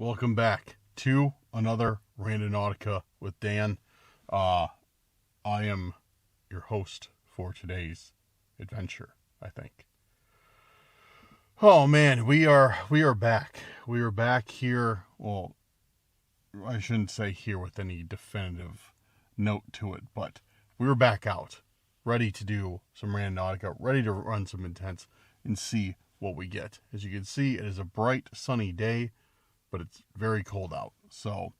Welcome back to another Randonautica with Dan. I am your host for today's adventure, I think. Oh man, we are back. We are back here. Well, I shouldn't say here with any definitive note to it, but we were back out, ready to do some Randonautica, ready to run some intense and see what we get. As you can see, it is a bright, sunny day, but it's very cold out. So,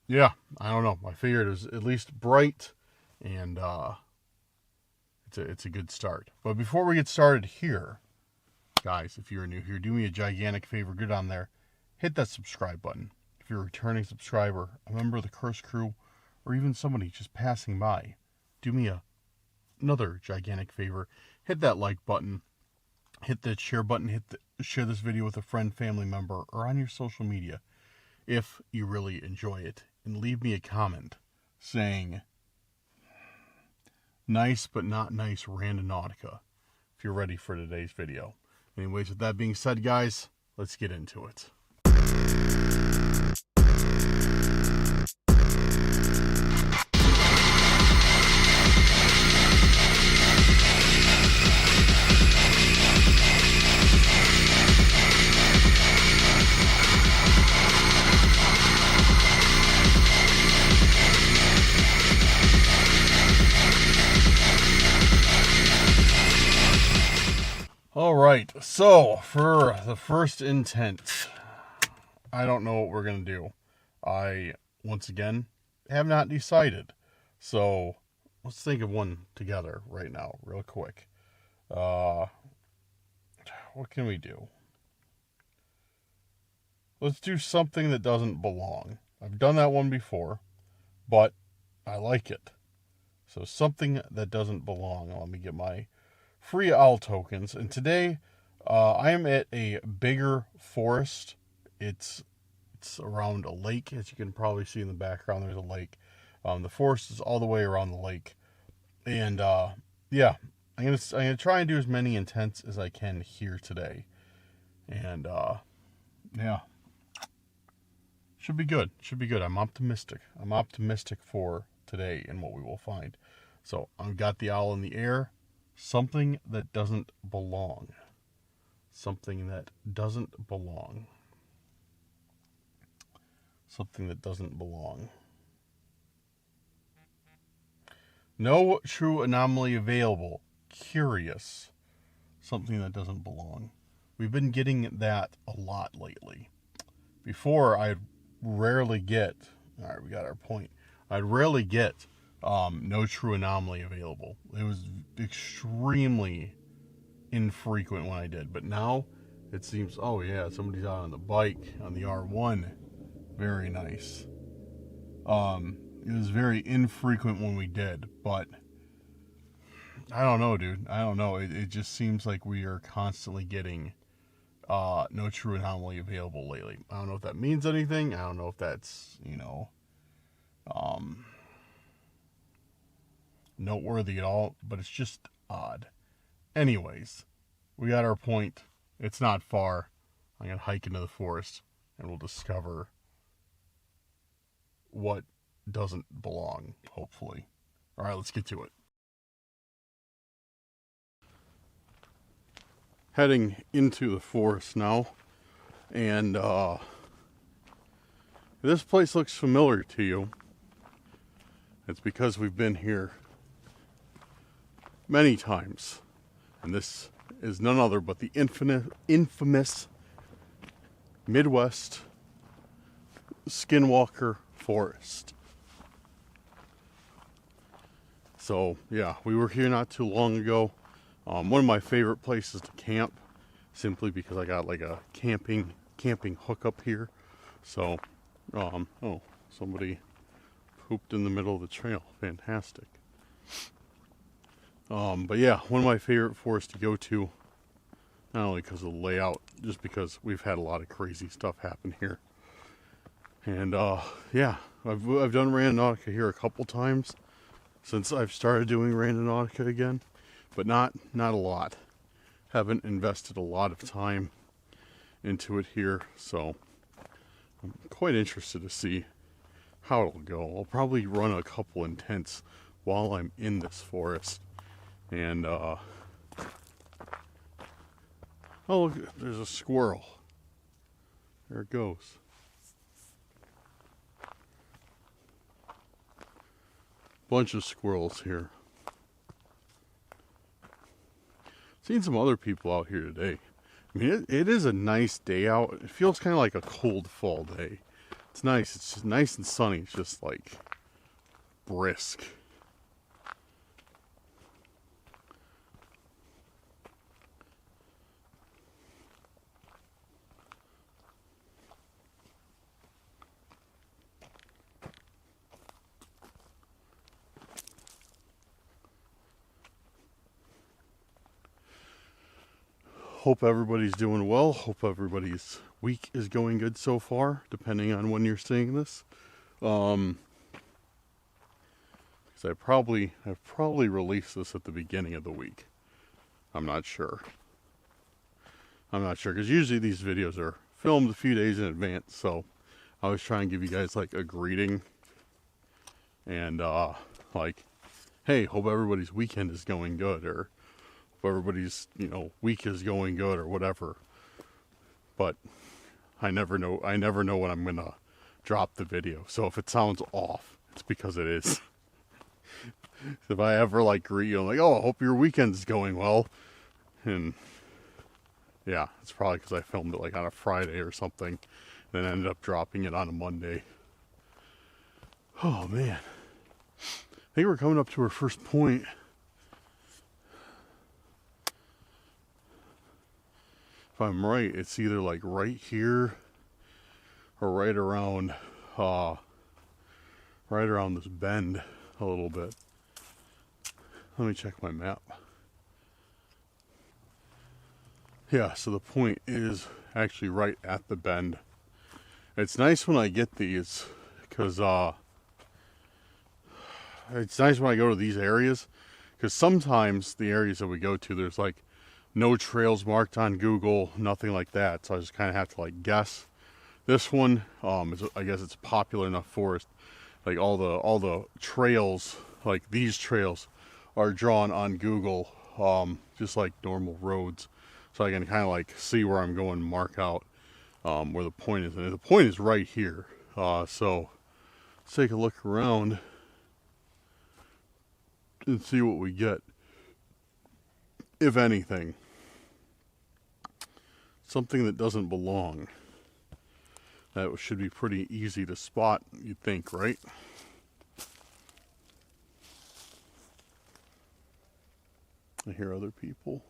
yeah, I don't know. I figured it was at least bright, and it's a good start. But before we get started here, guys, if you're new here, do me a gigantic favor. Get on there, hit that subscribe button. If you're a returning subscriber, a member of the Curse Crew, or even somebody just passing by, do me another gigantic favor. Hit that like button. Hit that share button, share this video with a friend, family member, or on your social media if you really enjoy it. And leave me a comment saying, nice but not nice Randonautica, if you're ready for today's video. Anyways, with that being said, guys, let's get into it. Alright, so for the first intent, I don't know what we're going to do. I, once again, have not decided. So, let's think of one together right now, real quick. What can we do? Let's do something that doesn't belong. I've done that one before, but I like it. So, something that doesn't belong. Let me get my free owl tokens, and today I am at a bigger forest. It's around a lake, as you can probably see in the background. There's a lake. The forest is all the way around the lake, and yeah, I'm gonna try and do as many intents as I can here today, and yeah, should be good. I'm optimistic for today and what we will find. So I've got the owl in the air. Something that doesn't belong. Something that doesn't belong. Something that doesn't belong. No true anomaly available. Curious. Something that doesn't belong. We've been getting that a lot lately. Before, I'd rarely get... Alright, we got our point. I'd rarely get no true anomaly available. It was extremely infrequent when I did, but now it seems, oh yeah, somebody's out on the bike on the R1. Very nice. It was very infrequent when we did, but I don't know, dude. I don't know. It just seems like we are constantly getting no true anomaly available lately. I don't know if that means anything. I don't know if that's, noteworthy at all, but it's just odd. Anyways, we got our point. It's not far. I'm going to hike into the forest and we'll discover what doesn't belong, hopefully. Alright, let's get to it. Heading into the forest now, and this place looks familiar to you. It's because we've been here many times, and this is none other but the infamous Midwest Skinwalker Forest. So yeah, we were here not too long ago. One of my favorite places to camp, simply because I got like a camping hookup here. So oh, somebody pooped in the middle of the trail. Fantastic. But yeah, one of my favorite forests to go to, not only because of the layout, just because we've had a lot of crazy stuff happen here. And yeah, I've done Randonautica here a couple times since I've started doing Randonautica again, but not a lot. Haven't invested a lot of time into it here, so I'm quite interested to see how it'll go. I'll probably run a couple intents while I'm in this forest. And, oh, look, there's a squirrel. There it goes. Bunch of squirrels here. Seen some other people out here today. I mean, it is a nice day out. It feels kind of like a cold fall day. It's nice. It's just nice and sunny. It's just like brisk. Hope everybody's doing well. Hope everybody's week is going good so far, depending on when you're seeing this. Because I've probably released this at the beginning of the week. I'm not sure because usually these videos are filmed a few days in advance. So I was trying to give you guys like a greeting and like, hey, hope everybody's weekend is going good, or everybody's, week is going good or whatever. But I never know when I'm gonna drop the video. So if it sounds off, it's because it is. If I ever like greet you, I'm like, oh, I hope your weekend's going well. And yeah, it's probably because I filmed it like on a Friday or something, then ended up dropping it on a Monday. Oh man. I think we're coming up to our first point. If I'm right, it's either like right here or right around this bend a little bit. Let me check my map. Yeah, so the point is actually right at the bend. It's nice when I get these because it's nice when I go to these areas, because sometimes the areas that we go to, there's like no trails marked on Google, nothing like that. So I just kind of have to like guess. This one, I guess it's a popular enough forest. Like all the trails, like these trails, are drawn on Google, just like normal roads. So I can kind of like see where I'm going, mark out where the point is. And the point is right here. So let's take a look around and see what we get. If anything. Something that doesn't belong. That should be pretty easy to spot, you'd think, right? I hear other people.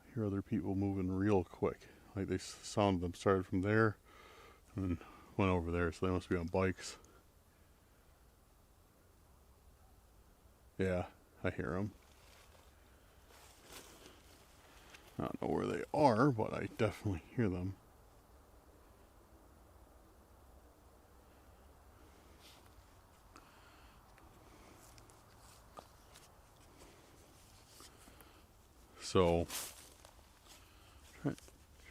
I hear other people moving real quick. Like they sound them started from there and went over there, so they must be on bikes. Yeah, I hear them. I don't know where they are, but I definitely hear them. So,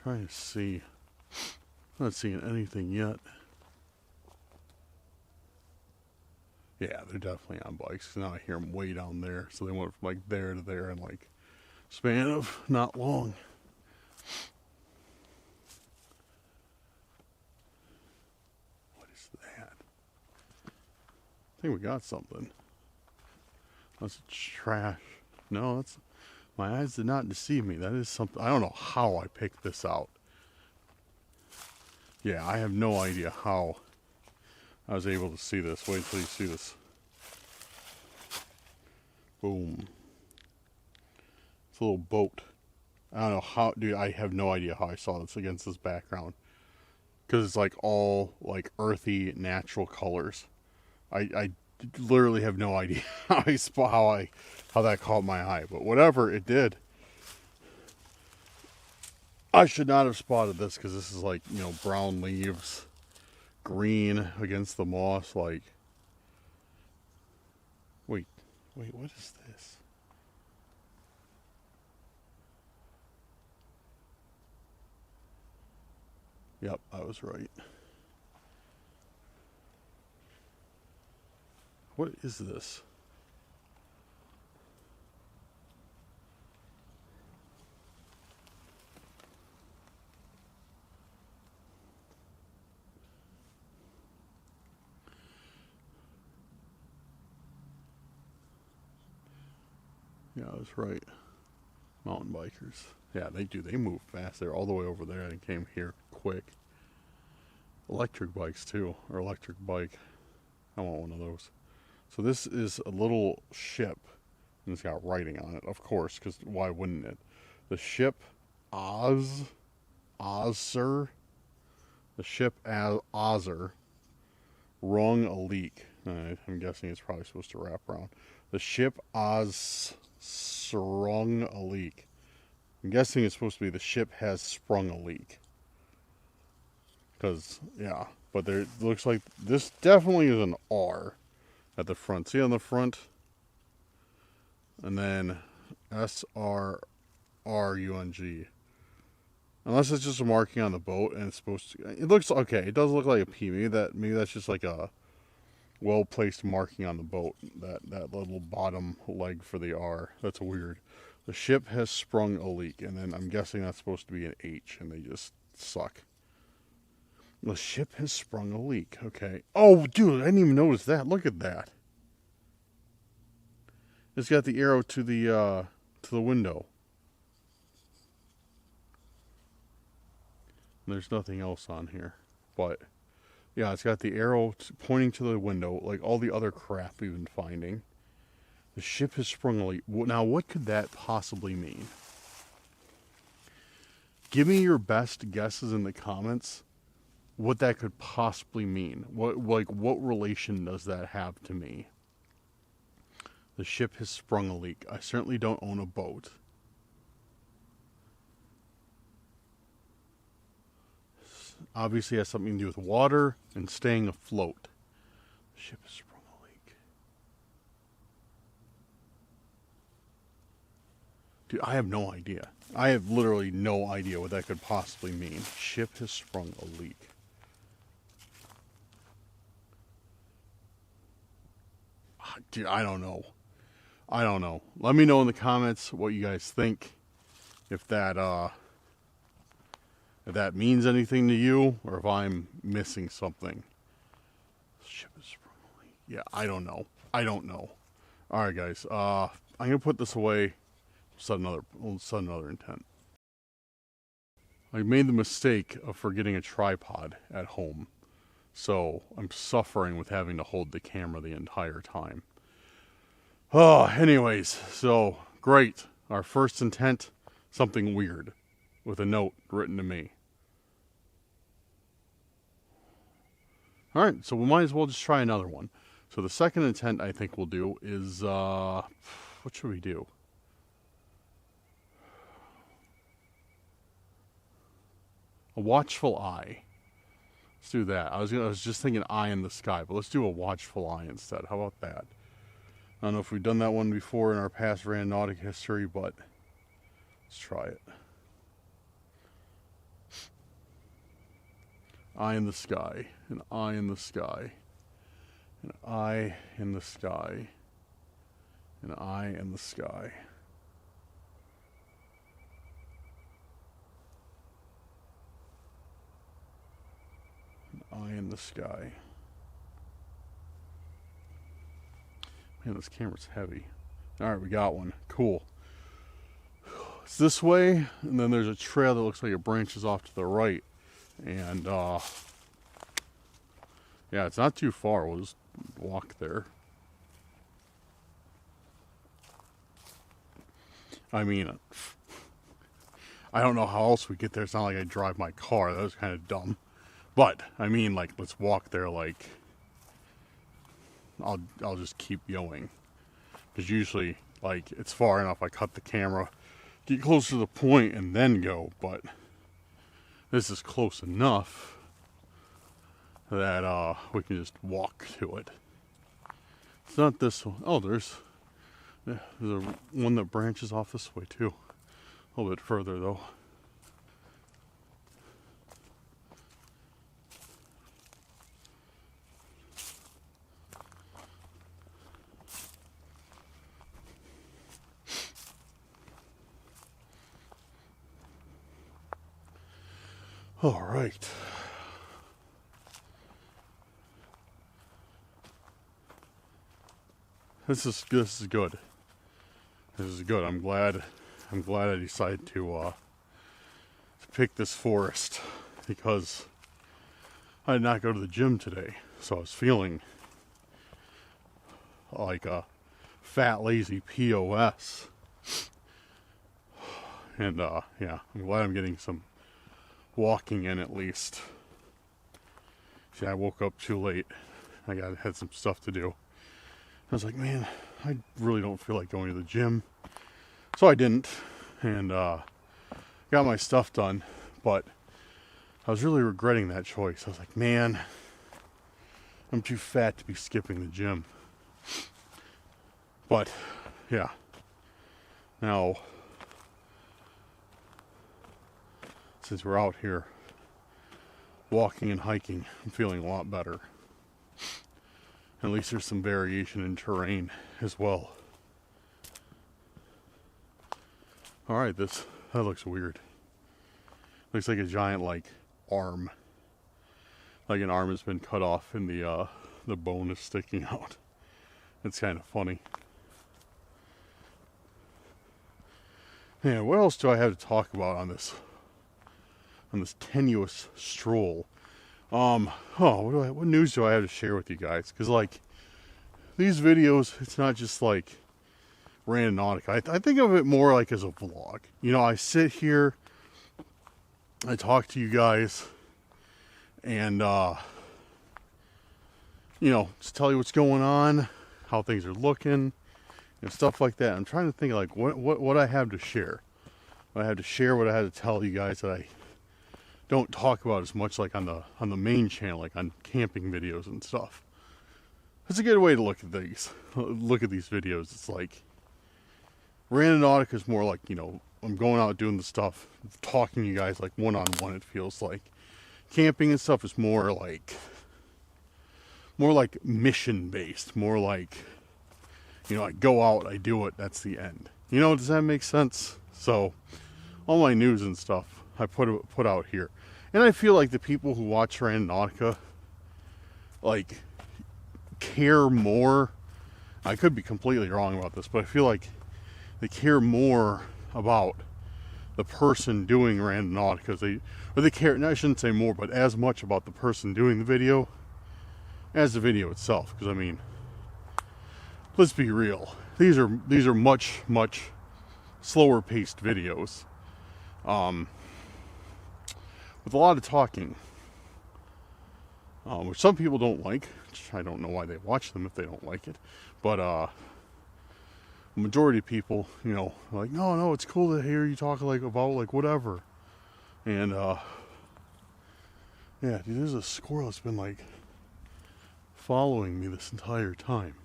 trying to see. I'm not seeing anything yet. Yeah, they're definitely on bikes. Now I hear them way down there. So they went from like there to there in like span of not long. What is that? I think we got something. That's trash. No, that's... My eyes did not deceive me. That is something... I don't know how I picked this out. Yeah, I have no idea how I was able to see this. Wait until you see this. Boom. It's a little boat. I don't know how... Dude, I have no idea how I saw this against this background. Because it's like all like earthy, natural colors. I literally have no idea how that caught my eye, but whatever, it did. I should not have spotted this because this is like, brown leaves, green against the moss. Like, wait, what is this? Yep, I was right. What is this? Yeah, I was right. Mountain bikers. Yeah, they do. They move fast. They're all the way over there and came here quick. Electric bikes too, or electric bike. I want one of those. So this is a little ship, and it's got writing on it, of course, because why wouldn't it? The ship Ozzer. The ship Ozzer rung a leak. I'm guessing it's probably supposed to wrap around. The ship sprung a leak. I'm guessing it's supposed to be the ship has sprung a leak. Because, yeah. But there it looks like this definitely is an R at the front. See on the front? And then SRRUNG. Unless it's just a marking on the boat and it's supposed to... It looks... Okay, it does look like a P. Maybe that's just like a well-placed marking on the boat. That little bottom leg for the R. That's weird. The ship has sprung a leak. And then I'm guessing that's supposed to be an H. And they just suck. The ship has sprung a leak. Okay. Oh, dude, I didn't even notice that. Look at that. It's got the arrow to the window. There's nothing else on here. But, yeah, it's got the arrow pointing to the window, like all the other crap we've been finding. The ship has sprung a leak. Now, what could that possibly mean? Give me your best guesses in the comments what that could possibly mean. What relation does that have to me? The ship has sprung a leak. I certainly don't own a boat. Obviously has something to do with water and staying afloat. The ship has sprung a leak. Dude, I have no idea. I have literally no idea what that could possibly mean. Ship has sprung a leak. Dude, I don't know. Let me know in the comments what you guys think. If that means anything to you, or if I'm missing something. Ship is sprung a leak. Yeah, I don't know. Alright guys, I'm gonna put this away. Set another intent. I made the mistake of forgetting a tripod at home. So I'm suffering with having to hold the camera the entire time. Oh, anyways, so great. Our first intent, something weird, with a note written to me. Alright, so we might as well just try another one. So the second intent I think we'll do is, what should we do? A watchful eye. Let's do that. I was just thinking eye in the sky, but let's do a watchful eye instead. How about that? I don't know if we've done that one before in our past Randonautica history, but let's try it. Eye in the sky, an eye in the sky, an eye in the sky, an eye in the sky. An eye in the sky. Man, this camera's heavy. Alright, we got one. Cool. It's this way, and then there's a trail that looks like it branches off to the right. And, yeah, it's not too far. We'll just walk there. I mean, I don't know how else we get there. It's not like I drive my car. That was kind of dumb. But, I mean, like, let's walk there, like... I'll just keep going. Because usually, like, it's far enough. I cut the camera, get close to the point, and then go. But this is close enough that we can just walk to it. It's not this one. Oh, there's a one that branches off this way too. A little bit further though. All right. This is good. This is good. I'm glad I decided to pick this forest because I did not go to the gym today, so I was feeling like a fat, lazy POS. And yeah, I'm glad I'm getting some walking in at least. See, I woke up too late. I had some stuff to do. I was like, man, I really don't feel like going to the gym. So I didn't, and got my stuff done, but I was really regretting that choice. I was like, man, I'm too fat to be skipping the gym. But, yeah. Now, since we're out here walking and hiking, I'm feeling a lot better. At least there's some variation in terrain as well. Alright, that looks weird. Looks like a giant, like, arm. Like an arm has been cut off and the bone is sticking out. It's kind of funny. Yeah, what else do I have to talk about on this tenuous stroll? What news do I have to share with you guys? Because, like, these videos, it's not just like Randonautica. I think of it more like as a vlog. You know, I sit here, I talk to you guys, and you know, just tell you what's going on, how things are looking, and stuff like that. I'm trying to think like what I have to share. What I have to share, what I had to tell you guys that I don't talk about as much, like on the main channel, like on camping videos and stuff. It's a good way to look at these videos. It's like Randonautica is more like, you know, I'm going out doing the stuff, talking to you guys like one-on-one, it feels like. Camping and stuff is more like mission based, more like, you know, I go out, I do it, that's the end. You know, does that make sense? So all my news and stuff I put out here. And I feel like the people who watch Randonautica, like, care more. I could be completely wrong about this, but I feel like they care more about the person doing Randonautica. They care, and I shouldn't say more, but as much about the person doing the video as the video itself. Because, I mean, let's be real. These are much, much slower paced videos. With a lot of talking, which some people don't like, which I don't know why they watch them if they don't like it, but the majority of people, you know, are like, no, it's cool to hear you talk like about like whatever, and yeah, dude, there's a squirrel that's been like following me this entire time.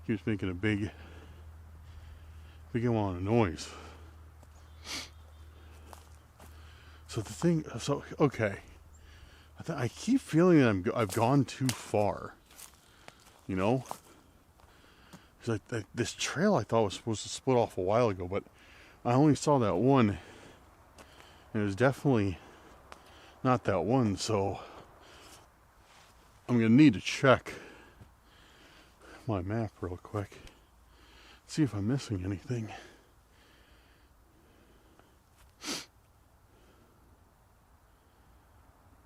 He was making a big amount of noise. Okay. I keep feeling that I've gone too far. You know? It's like this trail I thought was supposed to split off a while ago, but I only saw that one. And it was definitely not that one, so I'm going to need to check my map real quick. See if I'm missing anything.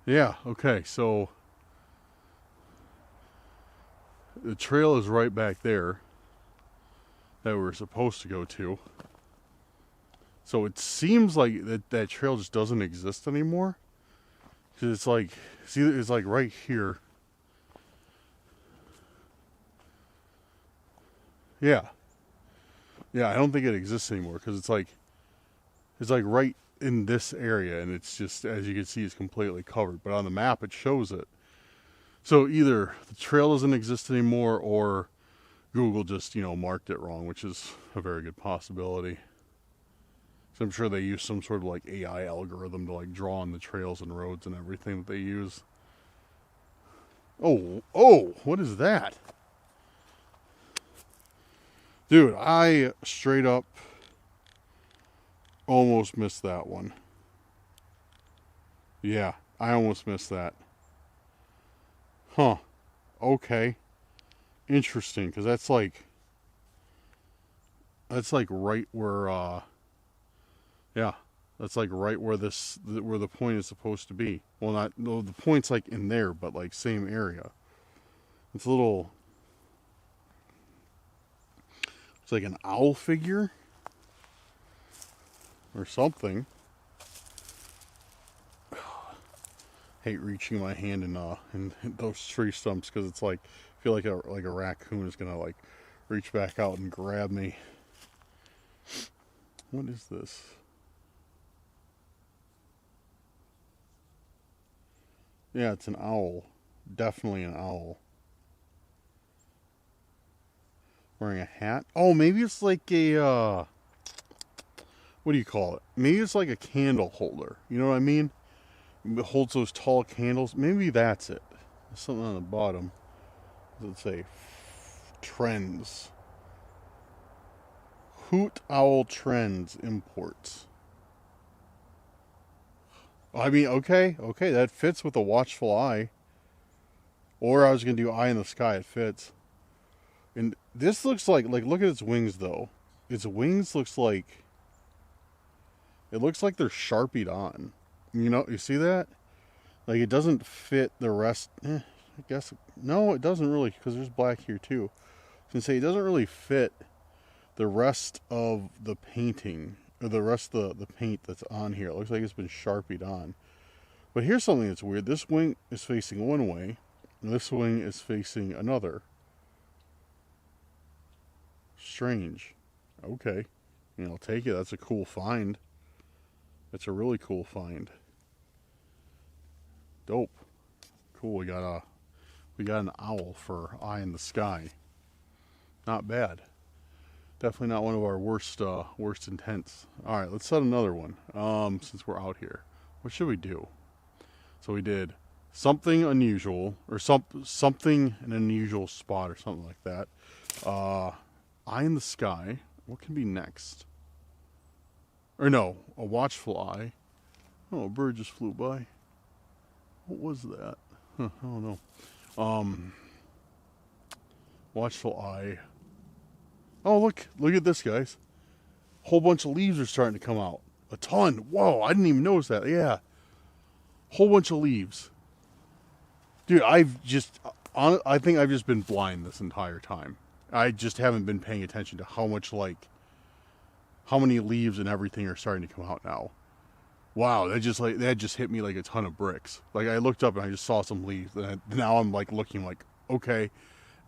Yeah, okay, so the trail is right back there that we were supposed to go to. So it seems like that trail just doesn't exist anymore. Because it's like, see, it's like right here. Yeah, I don't think it exists anymore because it's like right in this area, and it's just, as you can see, it's completely covered, but on the map it shows it. So either the trail doesn't exist anymore or Google just, you know, marked it wrong, which is a very good possibility. So I'm sure they use some sort of like AI algorithm to like draw on the trails and roads and everything that they use. Oh, what is that? Dude, I straight up almost missed that one. Yeah, I almost missed that. Huh. Okay. Interesting, because that's like right where yeah, that's like right where where the point is supposed to be. Well, not no, the point's like in there, but like same area. It's a little. It's like an owl figure or something. Hate reaching my hand in those tree stumps because it's like I feel like a raccoon is gonna like reach back out and grab me. What is this? Yeah, it's an owl. Definitely an owl. Wearing a hat. Oh, maybe it's like a what do you call it? Maybe it's like a candle holder. You know what I mean? It holds those tall candles. Maybe that's it. There's something on the bottom. Let's say trends. Hoot Owl Trends Imports. I mean, okay, that fits with a watchful eye. Or I was gonna do eye in the sky. It fits. And this looks like look at its wings though. Its wings looks like it looks like they're sharpied on. You know, you see that? Like it doesn't fit the rest. I guess no, it doesn't really because there's black here too. I was gonna say it doesn't really fit the rest of the painting or the rest of the paint that's on here. It looks like it's been sharpied on. But here's something that's weird. This wing is facing one way, and this wing is facing another. Strange. Okay. I'll take it. That's a cool find. That's a really cool find. Dope. Cool. We got an owl for eye in the sky. Not bad. Definitely not one of our worst intents. All right, let's set another one. Since we're out here, what should we do? So we did something unusual or something an unusual spot or something like that. Eye in the sky. What can be next? Or no, a watchful eye. Oh, a bird just flew by. What was that? Huh, I don't know. Watchful eye. Oh, look at this, guys. Whole bunch of leaves are starting to come out. A ton. Whoa, I didn't even notice that. Yeah. Whole bunch of leaves. Dude, I think I've just been blind this entire time. I just haven't been paying attention to how many leaves and everything are starting to come out now. Wow, that just hit me like a ton of bricks. Like I looked up and I just saw some leaves. And now I'm like looking like, okay,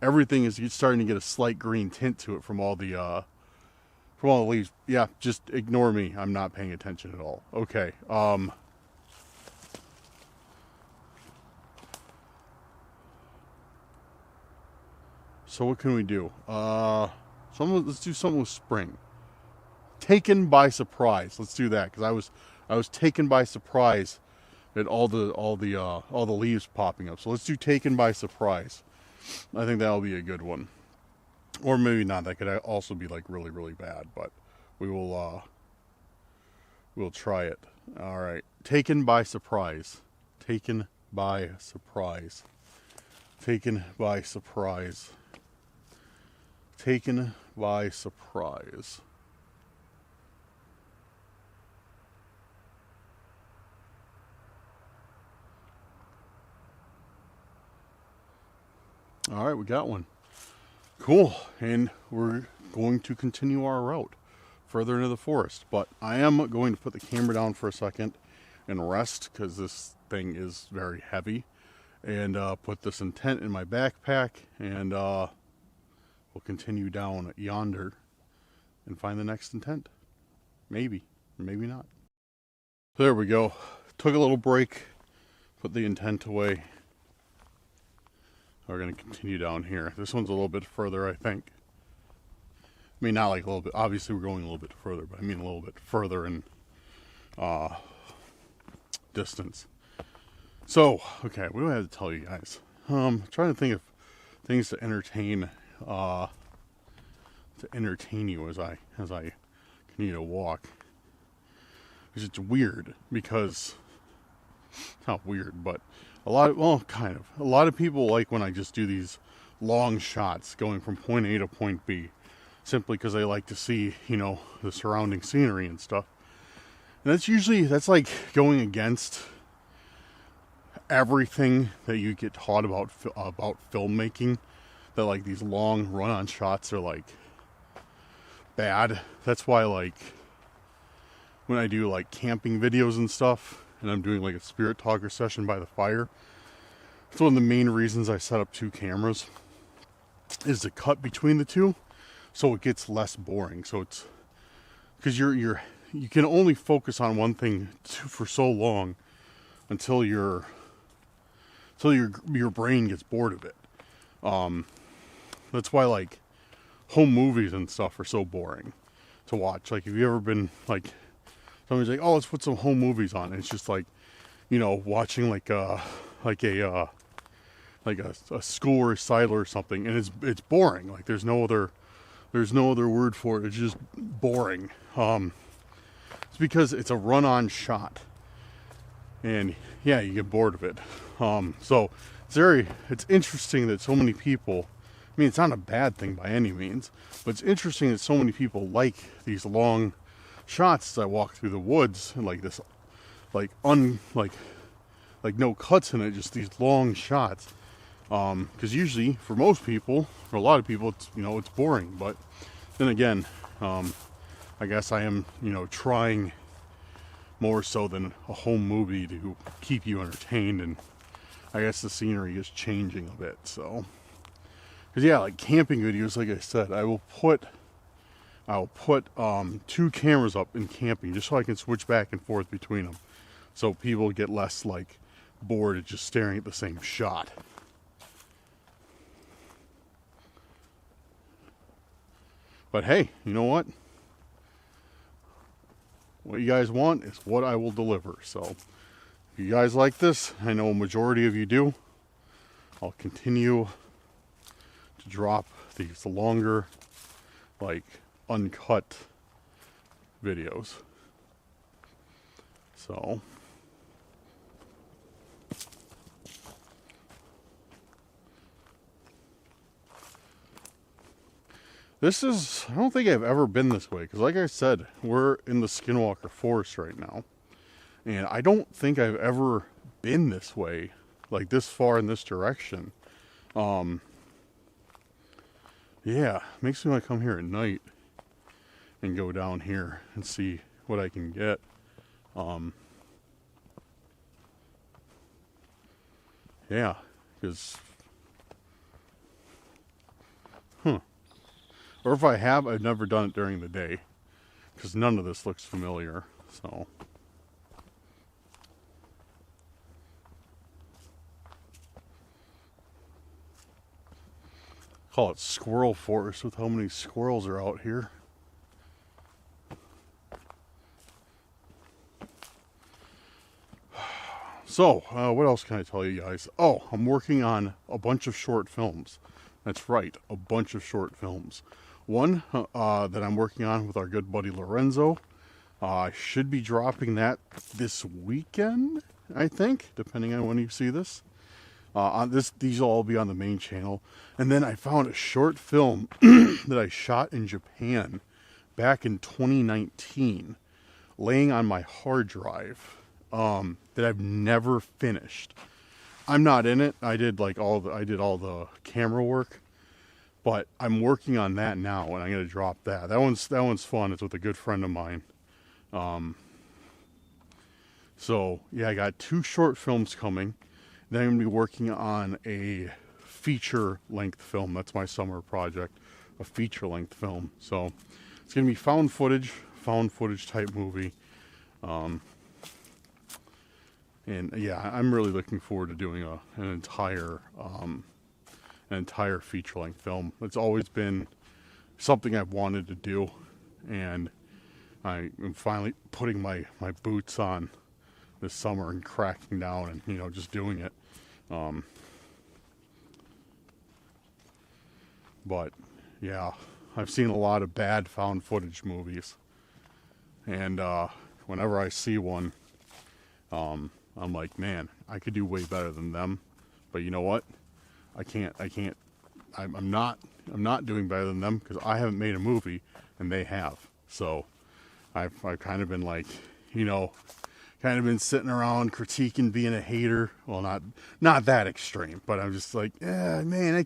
everything is starting to get a slight green tint to it from all the leaves. Yeah, just ignore me. I'm not paying attention at all. Okay. So what can we do? Let's do something with spring. Taken by surprise. Let's do that because I was taken by surprise at all the leaves popping up. So let's do taken by surprise. I think that'll be a good one. Or maybe not. That could also be like really, really bad, but we'll try it. All right. Taken by surprise. Taken by surprise. Taken by surprise. Taken by surprise. All right, we got one. Cool. And we're going to continue our route further into the forest. But I am going to put the camera down for a second and rest because this thing is very heavy. And put this intent in my backpack. And we'll continue down yonder and find the next intent. Maybe. Maybe not. There we go. Took a little break. Put the intent away. We're going to continue down here. This one's a little bit further, I think. I mean, not like a little bit. Obviously, we're going a little bit further, but I mean a little bit further in distance. So, okay, what do I have to tell you guys? I'm trying to think of things to entertain you as I continue to walk. It's weird because not weird, but a lot of people like when I just do these long shots going from point A to point B, simply because they like to see, the surrounding scenery and stuff. And that's like going against everything that you get taught about filmmaking, that like these long run-on shots are like bad. That's why, like, when I do like camping videos and stuff, and I'm doing like a spirit talker session by the fire, it's one of the main reasons I set up 2 cameras, is to cut between the two so it gets less boring. So it's because you can only focus on one thing for so long until your brain gets bored of it. That's why like home movies and stuff are so boring to watch. Like, have you ever been like, somebody's like, oh, let's put some home movies on, and it's just like, watching like a school recital or something, and it's boring. Like, there's no other word for it. It's just boring. It's because it's a run-on shot, and yeah, you get bored of it. So it's interesting that so many people, I mean, it's not a bad thing by any means, but it's interesting that so many people like these long shots as I walk through the woods, and like this, like no cuts in it, just these long shots. Because usually for most people, for a lot of people, it's boring. But then again, I guess I am, trying more so than a home movie to keep you entertained, and I guess the scenery is changing a bit. So, because yeah, like camping videos, like I said, I'll put 2 cameras up in camping just so I can switch back and forth between them, so people get less like bored at just staring at the same shot. But hey, you know what? What you guys want is what I will deliver. So if you guys like this, I know a majority of you do, I'll continue to drop these longer, like, uncut videos. So I don't think I've ever been this way, because like I said, we're in the Skinwalker Forest right now, and I don't think I've ever been this way, like this far in this direction. Yeah, makes me want to come here at night and go down here and see what I can get. Yeah, because or if I have, I've never done it during the day, because none of this looks familiar. So call it squirrel forest with how many squirrels are out here. So, what else can I tell you guys? Oh, I'm working on a bunch of short films. That's right, a bunch of short films. One that I'm working on with our good buddy Lorenzo. I should be dropping that this weekend, I think, depending on when you see this. These will all be on the main channel. And then I found a short film that I shot in Japan back in 2019, laying on my hard drive, that I've never finished. I'm not in it. I did all the camera work, but I'm working on that now, and I'm gonna drop that. That one's fun. It's with a good friend of mine. So yeah, I got 2 short films coming. Then I'm gonna be working on a feature-length film. That's my summer project, a feature-length film. So it's gonna be found footage type movie. And yeah, I'm really looking forward to doing an entire feature-length film. It's always been something I've wanted to do, and I am finally putting my boots on this summer and cracking down and just doing it. But yeah, I've seen a lot of bad found footage movies, and whenever I see one, I'm like, man, I could do way better than them. But you know what? I can't. I'm not doing better than them because I haven't made a movie and they have. So I've kind of been like, you know, kind of been sitting around critiquing, being a hater. Well, not that extreme, but I'm just like, yeah, man,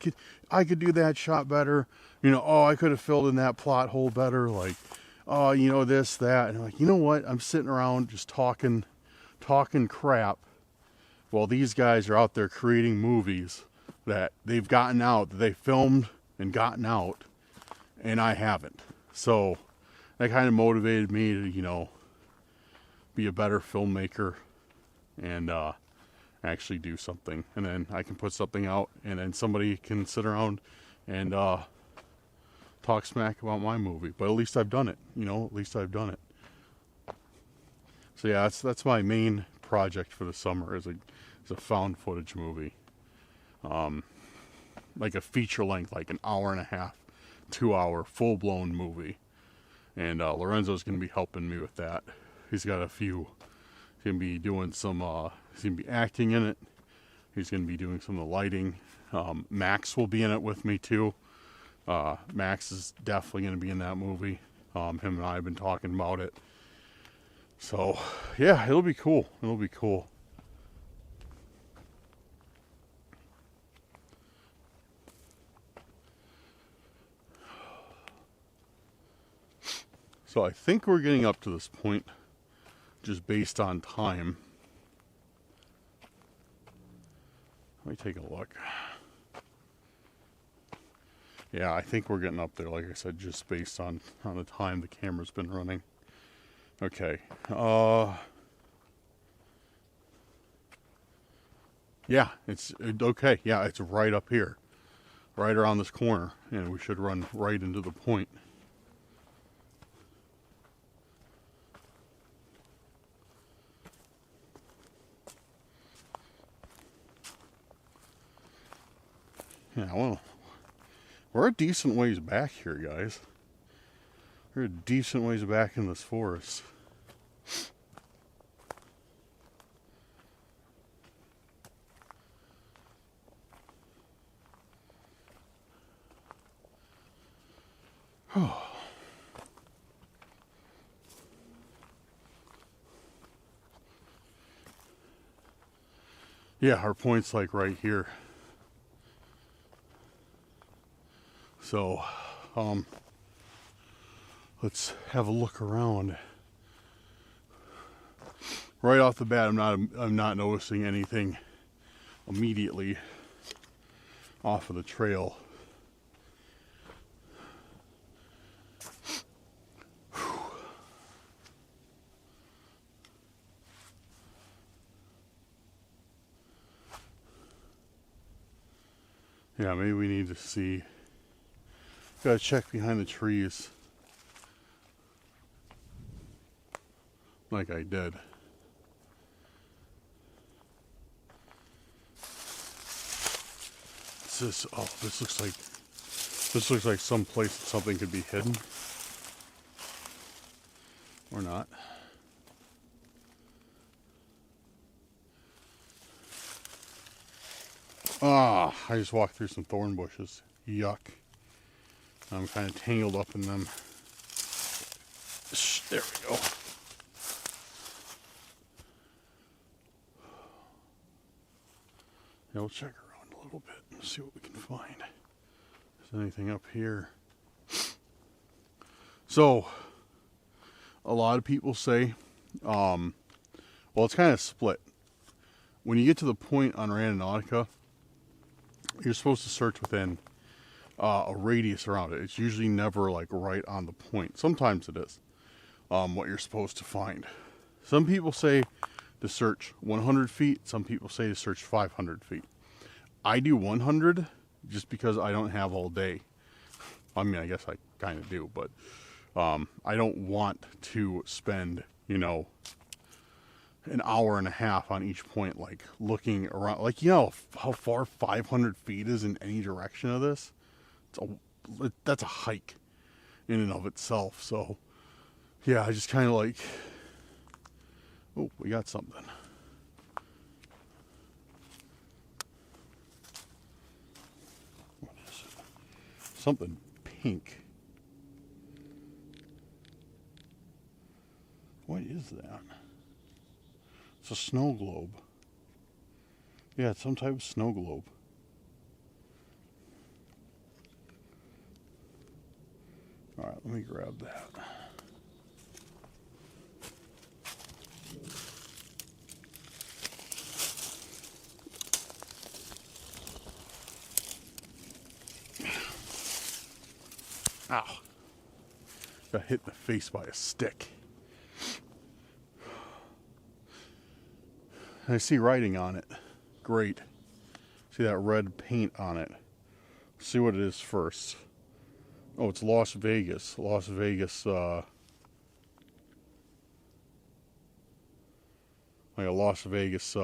I could do that shot better. You know, oh, I could have filled in that plot hole better. Like, oh, you know, this, that. And I'm like, you know what? I'm sitting around just talking crap while these guys are out there creating movies that they've gotten out, that they filmed and gotten out, and I haven't. So that kind of motivated me to, you know, be a better filmmaker and actually do something. And then I can put something out, and then somebody can sit around and talk smack about my movie. But at least I've done it, you know, at least I've done it. So yeah, that's my main project for the summer is a found footage movie. Like a feature length, like an hour and a half, 2 hour, full blown movie. And Lorenzo's going to be helping me with that. He's got a few. He's going to be doing some, he's going to be acting in it. He's going to be doing some of the lighting. Max will be in it with me too. Max is definitely going to be in that movie. Him and I have been talking about it. So, yeah, it'll be cool. It'll be cool. So I think we're getting up to this point just based on time. Let me take a look. Yeah, I think we're getting up there, like I said, just based on the time the camera's been running. Okay. Yeah, it's okay. Yeah, it's right up here. Right around this corner. And we should run right into the point. Yeah, well, we're a decent ways back here, guys. We're a decent ways back in this forest. Yeah, our point's like right here. So, let's have a look around. Right off the bat, I'm not noticing anything immediately off of the trail. Yeah, maybe we need to see. Gotta check behind the trees. Like I did. This looks like some place that something could be hidden. Or not. Ah, I just walked through some thorn bushes. Yuck. I'm kind of tangled up in them. There we go. Yeah, we'll check around a little bit and see what we can find. Is there anything up here? So, a lot of people say, well, it's kind of split. When you get to the point on Randonautica, you're supposed to search within a radius around it. It's usually never like right on the point. Sometimes it is what you're supposed to find. Some people say to search 100 feet. Some people say to search 500 feet. I do 100 just because I don't have all day. I mean, I guess I kind of do, but I don't want to spend, you know, an hour and a half on each point, like looking around. Like, you know how far 500 feet is in any direction of this? That's a hike in and of itself. So, yeah, I just kind of like, oh, we got something. something pink. What is that? It's a snow globe. Yeah, it's some type of snow globe. Alright, let me grab that. Ow. Got hit in the face by a stick. I see writing on it. Great. See that red paint on it. See what it is first. Oh, it's Las Vegas. Las Vegas, like a Las Vegas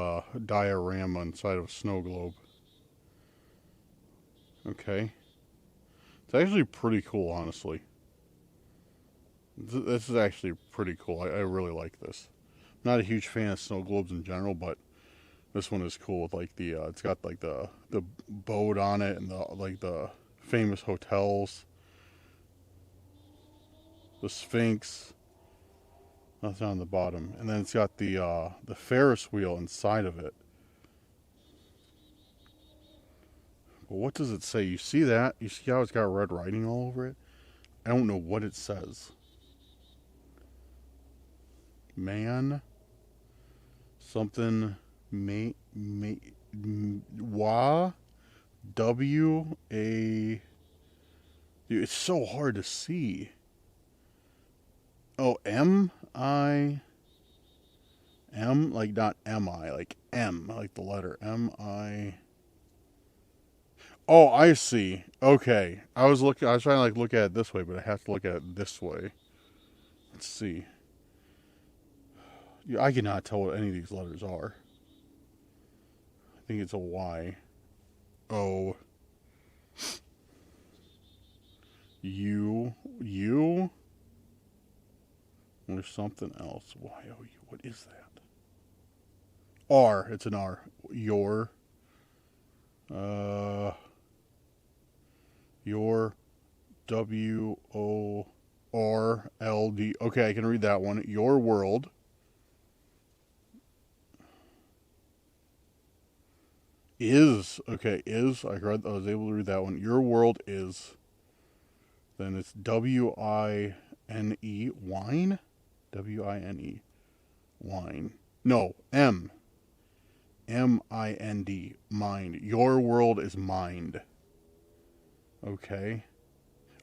diorama inside of a snow globe. Okay. It's actually pretty cool, honestly. This is actually pretty cool. I really like this. I'm not a huge fan of snow globes in general, but this one is cool with like the it's got like the boat on it and the famous hotels. The Sphinx. Nothing on the bottom. And then it's got the Ferris wheel inside of it. But what does it say? You see that? You see how it's got red writing all over it? I don't know what it says. Man. Something. Wa. W-A. Dude, it's so hard to see. Oh, M-I. M, like not M-I, like M, like the letter M-I. Oh, I see. Okay. I was trying to like look at it this way, but I have to look at it this way. Let's see. Yeah, I cannot tell what any of these letters are. I think it's a Y. O. U. U. There's something else. Y-O-U. What is that? R. It's an R. Your. Your. W-O-R-L-D. Okay, I can read that one. Your world. Is. Okay, is. I was able to read that one. Your world is. Then it's W-I-N-E. Wine? W-I-N-E. Wine. No, M. M-I-N-D. Mind. Your world is mind. Okay.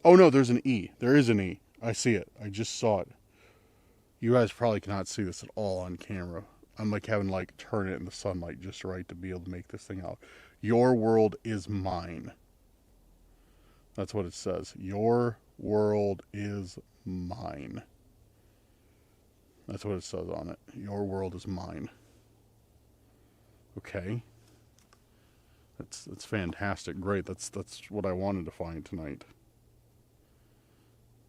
Oh, no, there's an E. There is an E. I see it. I just saw it. You guys probably cannot see this at all on camera. I'm like having like turn it in the sunlight just right to be able to make this thing out. Your world is mine. That's what it says. Your world is mine. That's what it says on it. Your world is mine. Okay. That's fantastic. Great. That's what I wanted to find tonight.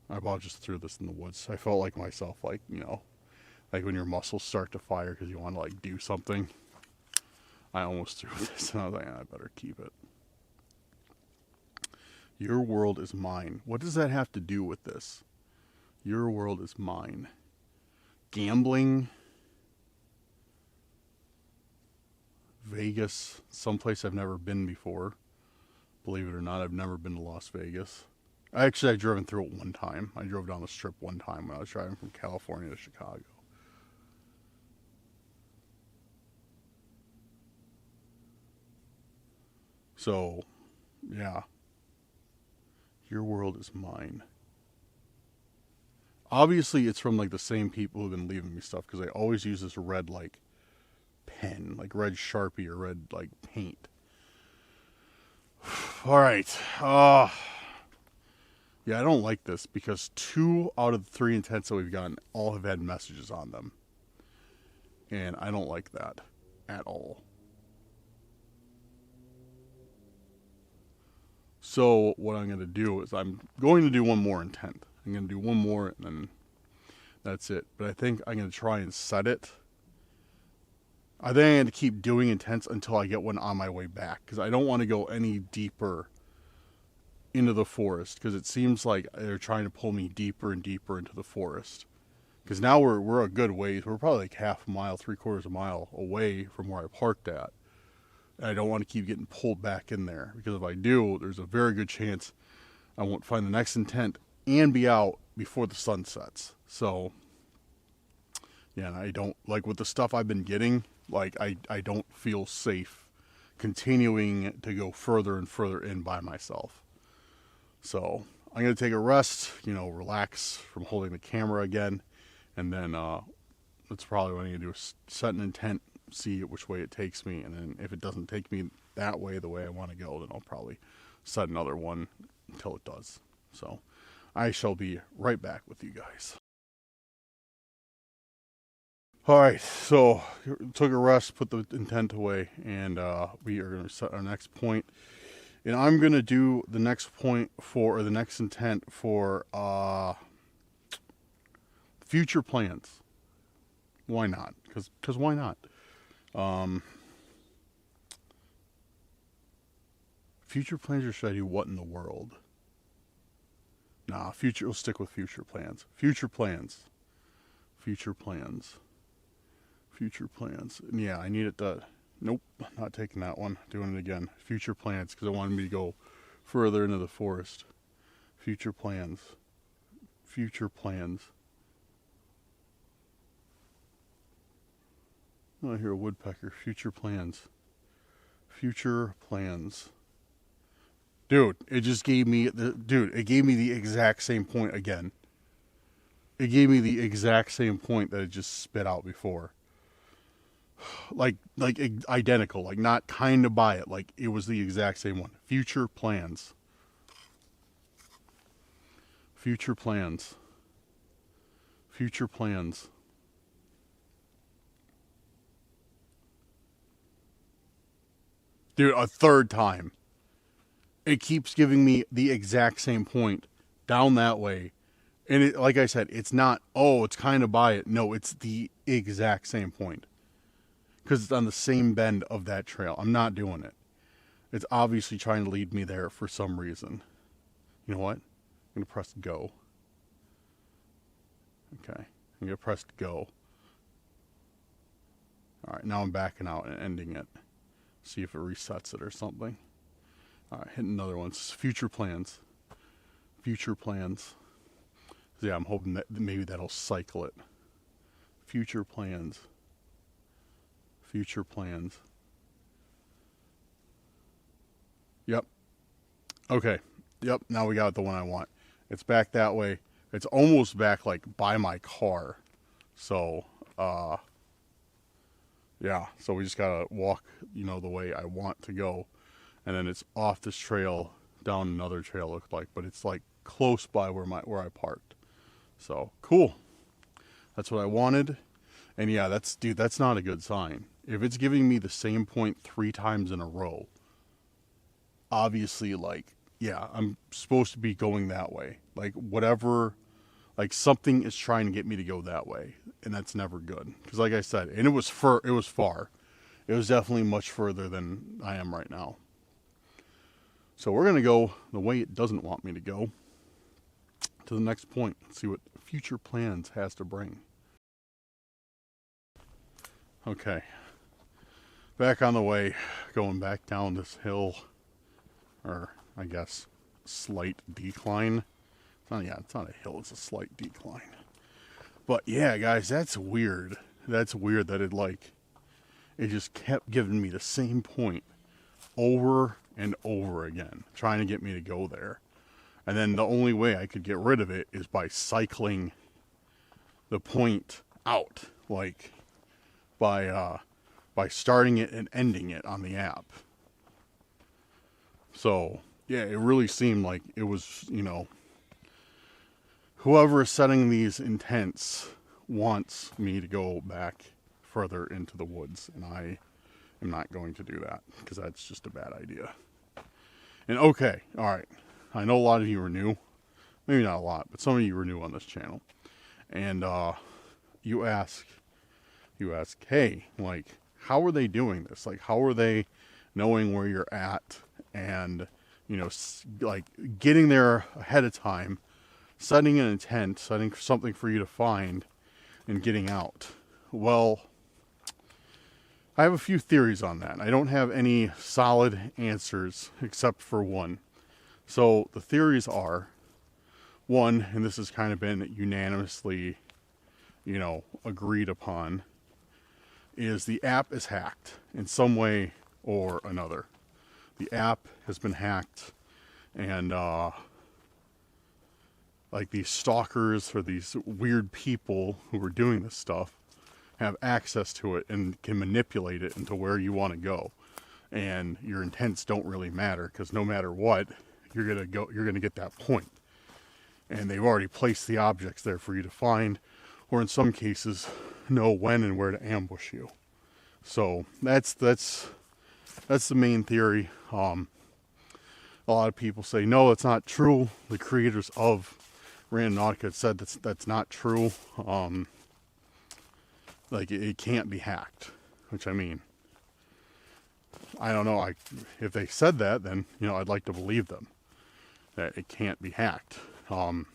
I about just threw this in the woods. I felt like myself, like, you know, like when your muscles start to fire because you want to like do something. I almost threw this and I was like, I better keep it. Your world is mine. What does that have to do with this? Your world is mine. Gambling. Vegas. Someplace I've never been before. Believe it or not, I've never been to Las Vegas. I've driven through it one time. I drove down the strip one time when I was driving from California to Chicago. So, yeah. Your world is mine. Obviously, it's from like the same people who've been leaving me stuff because I always use this red like pen, like red Sharpie or red like paint. All right. Yeah, I don't like this because 2 out of the 3 intents that we've gotten all have had messages on them. And I don't like that at all. So what I'm going to do is I'm going to do one more intent. I'm going to do one more and then that's it. But I think I'm going to try and set it. I think I'm going to keep doing intents until I get one on my way back. Because I don't want to go any deeper into the forest, because it seems like they're trying to pull me deeper and deeper into the forest. Because now we're a good ways. We're probably like half a mile, 3/4 a mile away from where I parked at. And I don't want to keep getting pulled back in there, because if I do, there's a very good chance I won't find the next intent and be out before the sun sets. So, yeah, and I don't, like, with the stuff I've been getting, like, I don't feel safe continuing to go further and further in by myself. So, I'm going to take a rest, relax from holding the camera again, and then that's probably what I'm going to do, is set an intent, see which way it takes me, and then if it doesn't take me that way, the way I want to go, then I'll probably set another one until it does. So, I shall be right back with you guys. Alright, so took a rest, put the intent away, and we are going to set our next point. And I'm going to do the next point or the next intent for future plans. Why not? Because why not? Future plans, or should I do what in the world? Nah, we'll stick with future plans. Future plans. And yeah, I need it to, nope, not taking that one. Doing it again. Future plans, because I wanted me to go further into the forest. Future plans. Oh, I hear a woodpecker. Future plans. Dude, it just gave me the exact same point again. It gave me the exact same point that it just spit out before. Like identical, like not kind of by it, like it was the exact same one. Future plans. Dude, a third time. It keeps giving me the exact same point down that way. And it, like I said, it's not, it's kind of by it. No, it's the exact same point. Because it's on the same bend of that trail. I'm not doing it. It's obviously trying to lead me there for some reason. You know what? I'm going to press go. Okay. I'm going to press go. Alright, now I'm backing out and ending it. See if it resets it or something. Alright, hit another one. It's future plans. Yeah, I'm hoping that maybe that'll cycle it. Future plans. Yep. Okay. Yep, now we got the one I want. It's back that way. It's almost back, like, by my car. So, yeah. So we just gotta walk, the way I want to go. And then it's off this trail, down another trail, looked like. But it's, like, close by where I parked. So, cool. That's what I wanted. And yeah, that's not a good sign. If it's giving me the same point 3 times in a row, obviously, like, yeah, I'm supposed to be going that way. Like, whatever, like, something is trying to get me to go that way. And that's never good. Because, like I said, and it was far. It was definitely much further than I am right now. So we're going to go the way it doesn't want me to go. To the next point. See what future plans has to bring. Okay. Back on the way, going back down this hill, or I guess slight decline. It's not a hill, it's a slight decline. But yeah, guys, that's weird. That's weird that it just kept giving me the same point over and over again, trying to get me to go there. And then the only way I could get rid of it is by cycling the point out, like by starting it and ending it on the app. So, yeah, it really seemed like it was, whoever is setting these intents wants me to go back further into the woods, and I am not going to do that, because that's just a bad idea. And okay, alright, I know a lot of you are new, maybe not a lot, but some of you are new on this channel, and you ask, hey, like, how are they doing this? Like, how are they knowing where you're at and like getting there ahead of time, setting an intent, setting something for you to find, and getting out. Well, I have a few theories on that. I don't have any solid answers except for one. So the theories are, one, and this has kind of been unanimously, agreed upon, is the app is hacked in some way or another. The app has been hacked, and like these stalkers or these weird people who are doing this stuff have access to it and can manipulate it into where you want to go. And your intents don't really matter, because no matter what, you're gonna get that point. And they've already placed the objects there for you to find, or in some cases, know when and where to ambush you. So that's the main theory. A lot of people say, no, it's not true. The creators of Randonautica said that's not true. Like, it can't be hacked, which, I mean, I don't know. If they said that, then, I'd like to believe them, that it can't be hacked. But on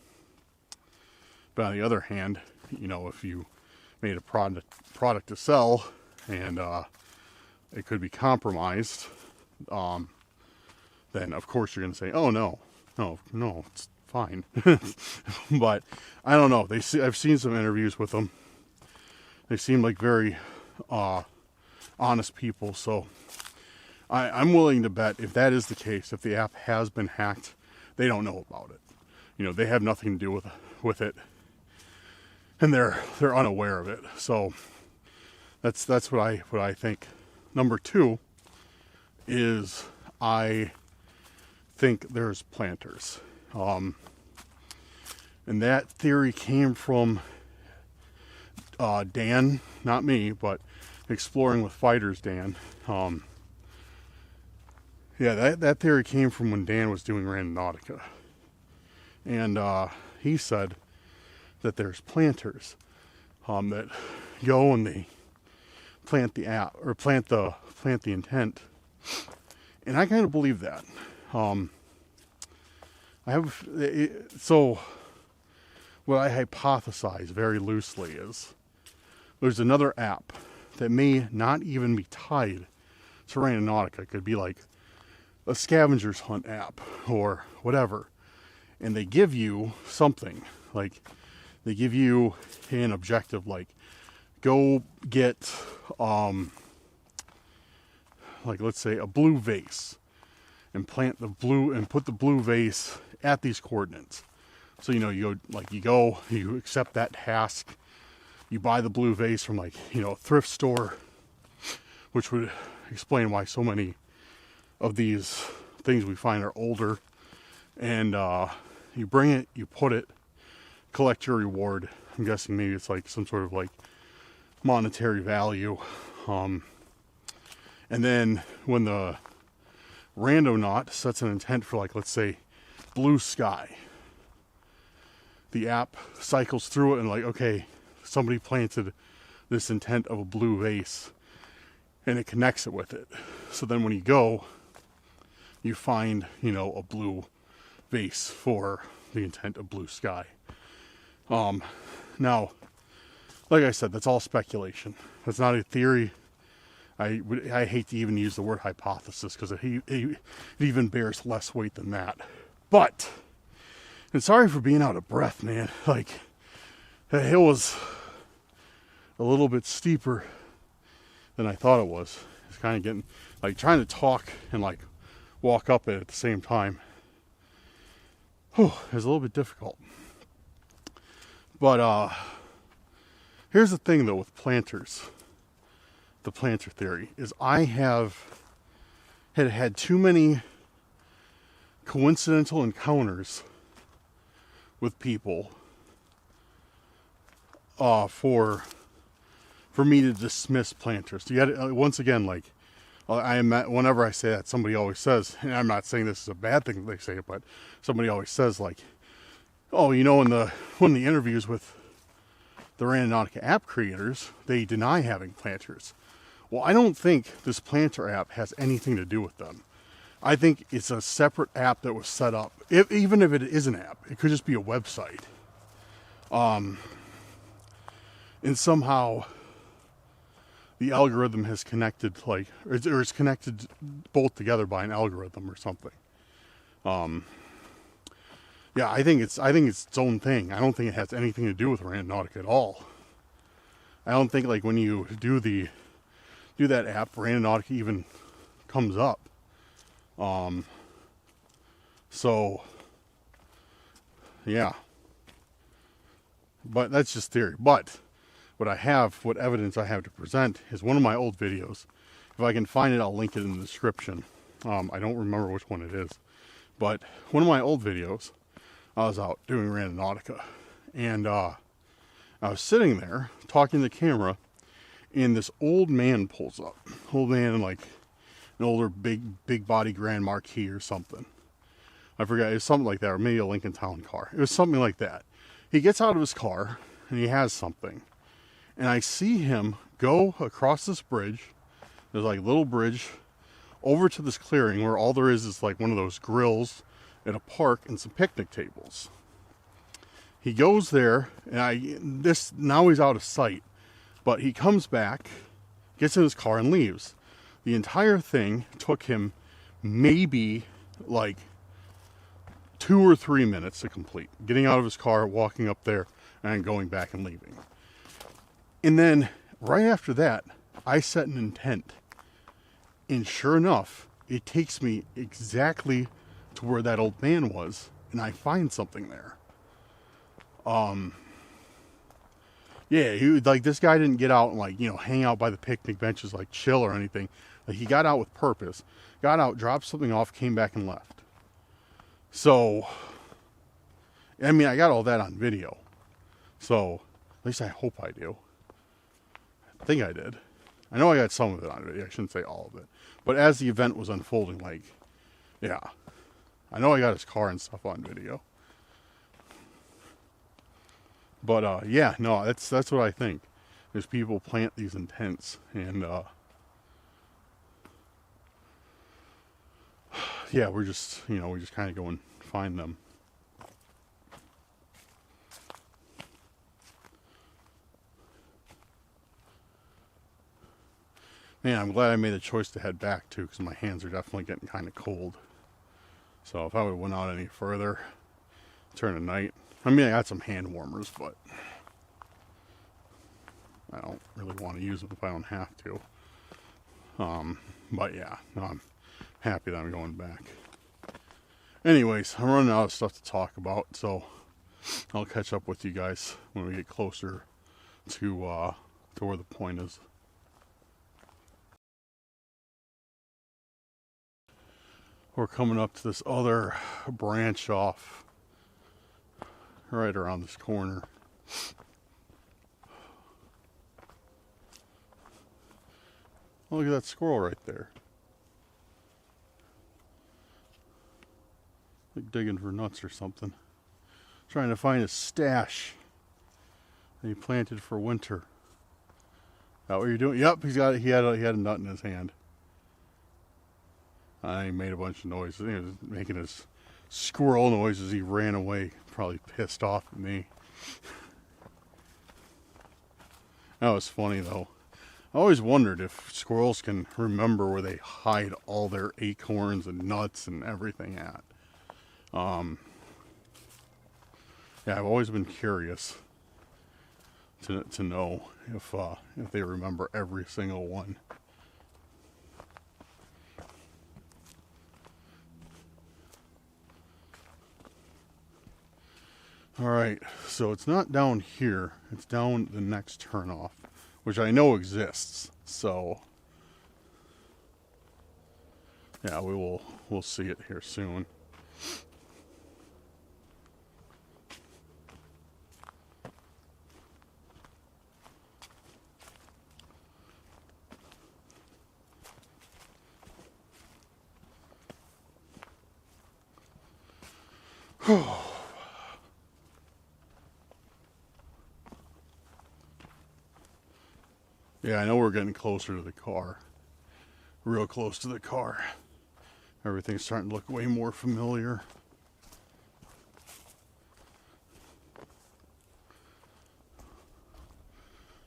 the other hand, if you made a product to sell and it could be compromised, then of course you're going to say, oh, no, it's fine. But I don't know. I've seen some interviews with them. They seem like very honest people, so I'm willing to bet if that is the case, if the app has been hacked, they don't know about it. They have nothing to do with it, and they're unaware of it. So that's what I think. Number two is I think there's planters, and that theory came from Dan, not me, but Exploring with Fighters Dan. That theory came from when Dan was doing Randonautica. And he said that there's planters that go and they plant the app, or plant the intent. And I kind of believe that. So what I hypothesize very loosely is there's another app that may not even be tied to Randonautica. It could be like a scavenger's hunt app or whatever. And they give you something. Like, they give you an objective, like, go get, like, let's say a blue vase, and put the blue vase at these coordinates. So, you accept that task. You buy the blue vase from, like, a thrift store, which would explain why so many of these things we find are older. And you bring it, you put it, collect your reward. I'm guessing maybe it's like some sort of like monetary value. And then when the randonaut sets an intent for, like, let's say blue sky, the app cycles through it and, like, okay, somebody planted this intent of a blue vase, and it connects it with it. So then when you go, you find, a blue vase for the intent of blue sky. Now, like I said, that's all speculation. That's not a theory. I hate to even use the word hypothesis, because it even bears less weight than that. But, and sorry for being out of breath, man. Like, the hill was a little bit steeper than I thought it was. It's kind of getting, like, trying to talk and, like, walk up it at the same time. It was a little bit difficult. But here's the thing, though, with planters. The planter theory is I had too many coincidental encounters with people for me to dismiss planters. You got once again, like, whenever I say that, somebody always says, and I'm not saying this is a bad thing that they say it, but somebody always says, like, oh, in the interviews with the Randonautica app creators, they deny having planters. Well, I don't think this planter app has anything to do with them. I think it's a separate app that was set up. Even if it is an app, it could just be a website. And somehow the algorithm has connected, like, or it's connected both together by an algorithm or something. Yeah, I think it's its own thing. I don't think it has anything to do with Randonautica at all. I don't think, like, when you do that app, Randonautica even comes up. So yeah, but that's just theory. But what evidence I have to present is one of my old videos. If I can find it, I'll link it in the description. I don't remember which one it is, but one of my old videos, I was out doing Randonautica, and I was sitting there talking to the camera, and this old man pulls up. Old man, like an older big body Grand Marquis or something. I forgot, it was something like that, or maybe a Lincoln Town car. It was something like that. He gets out of his car and he has something, and I see him go across this bridge. There's like a little bridge over to this clearing where all there is like one of those grills at a park and some picnic tables. He goes there, and now he's out of sight, but he comes back, gets in his car, and leaves. The entire thing took him maybe like 2 or 3 minutes to complete. Getting out of his car, walking up there, and going back and leaving. And then right after that, I set an intent. And sure enough, it takes me exactly to where that old man was, and I find something there. Yeah, this guy didn't get out and, like, hang out by the picnic benches, like, chill or anything. Like, he got out with purpose. Got out, dropped something off, came back and left. So, I mean, I got all that on video. So, at least I hope I do. I think I did. I know I got some of it on video. I shouldn't say all of it. But as the event was unfolding, like, yeah. I know I got his car and stuff on video. But, yeah, no, that's what I think. Is people plant these intents, and, yeah, we just kind of go and find them. Man, I'm glad I made the choice to head back, too, because my hands are definitely getting kind of cold. So if I would have went out any further, turn of night. I mean, I got some hand warmers, but I don't really want to use them if I don't have to. But yeah, no, I'm happy that I'm going back. Anyways, I'm running out of stuff to talk about, so I'll catch up with you guys when we get closer to where the point is. We're coming up to this other branch off right around this corner. Oh, look at that squirrel right there. Like digging for nuts or something. Trying to find a stash that he planted for winter. Is that what you're doing? Yep, he had a nut in his hand. He made a bunch of noises. He was making his squirrel noises. He ran away, probably pissed off at me. That was funny though. I always wondered if squirrels can remember where they hide all their acorns and nuts and everything at. Yeah, I've always been curious to know if they remember every single one. Alright, so it's not down here, it's down the next turnoff, which I know exists, so yeah, we'll see it here soon. Yeah, I know we're getting closer to the car. Real close to the car. Everything's starting to look way more familiar.